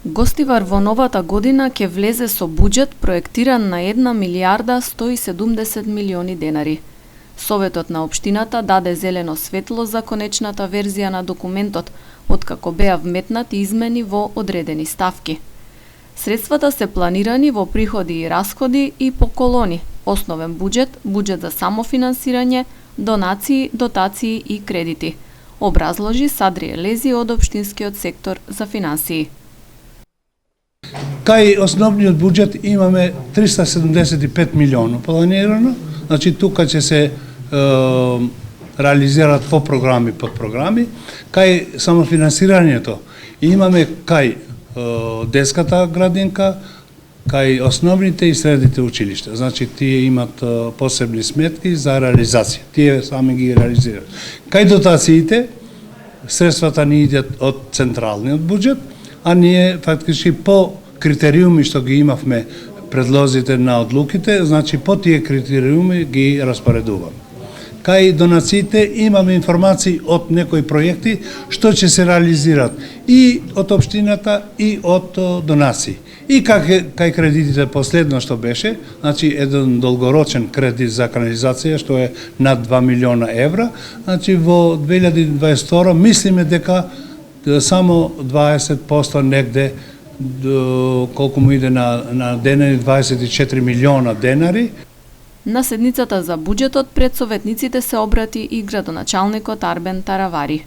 Гостивар во новата година ќе влезе со буџет проектиран на 1 милијарда 170 милиони денари. Советот на општината даде зелено светло за конечната верзија на документот, откако беа вметнати измени во одредени ставки. Средствата се планирани во приходи и расходи и по колони: основен буџет, буџет за самофинансирање, донации, дотации и кредити, образложи Садрие Лези од општинскиот сектор за финансии. Кај основниот буџет имаме 375 милиона планирано, значи тука ќе се реализираат по програми, подпрограми. Кај самофинансирањето имаме кај детската градинка, кај основните и средните училишта. Значи тие имат посебни сметки за реализација. Тие сами ги реализираат. Кај дотациите средствата ни идат од централниот буџет, а ние фактички по критериуми што ги имавме предлозите на одлуките, значи по тие критериуми ги распоредуваме. Кај донациите имаме информации од некои проекти што ќе се реализираат и од општината и од донации. И кај кредитите последно што беше, значи еден долгорочен кредит за канализација што е над 2 милиона евра, значи во 2022 мислиме дека само 20% негде колку му иде на денари, 24 милиона денари. На седницата за буџетот пред советниците се обрати и градоначалникот Арбен Таравари.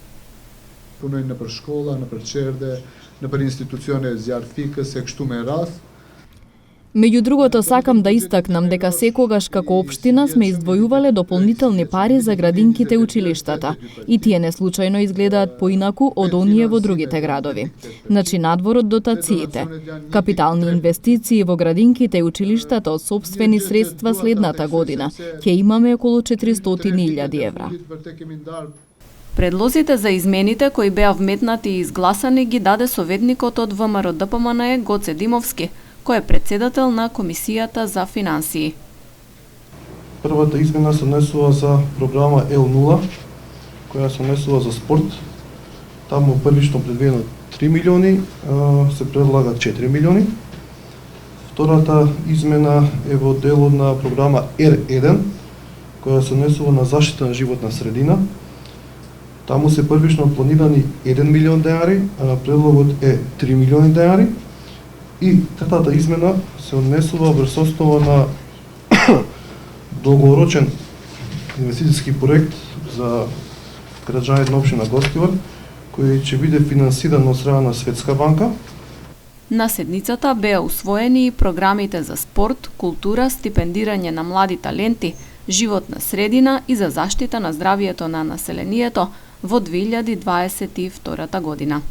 Punojnë nëpër shkolla, nëpër qerde, nëpër institucione zjarfike, se kështu me radhë. Меѓу другото, сакам да истакнам дека секогаш како општина сме издвојувале дополнителни пари за градинките училиштата и тие не случајно изгледаат поинаку од оние во другите градови. Значи надвор од дотациите, капитални инвестиции во градинките и училиштата од сопствени средства следната година ќе имаме околу 400.000 евра. Предлозите за измените кои беа вметнати и изгласани ги даде советникот од ВМРО-ДПМНЕ Гоце Димовски, кој е председател на Комисијата за финансии. Првата измена се однесува за програма L0, која се однесува за спорт. Таму првично предвидено 3 милиони, се предлага 4 милиони. Втората измена е во делот на програма R1, која се однесува на заштита на животна средина. Таму се првично планирани 1 милион денари, а предлогот е 3 милиони денари. И третата измена се однесува врз основа на долгорочен инвестицијски проект за граѓаните на општина Гостивар, кој ќе биде финансиран од страна на Светска банка. На седницата беа усвоени и програмите за спорт, култура, стипендирање на млади таленти, животна средина и за заштита на здравието на населението во 2022 година.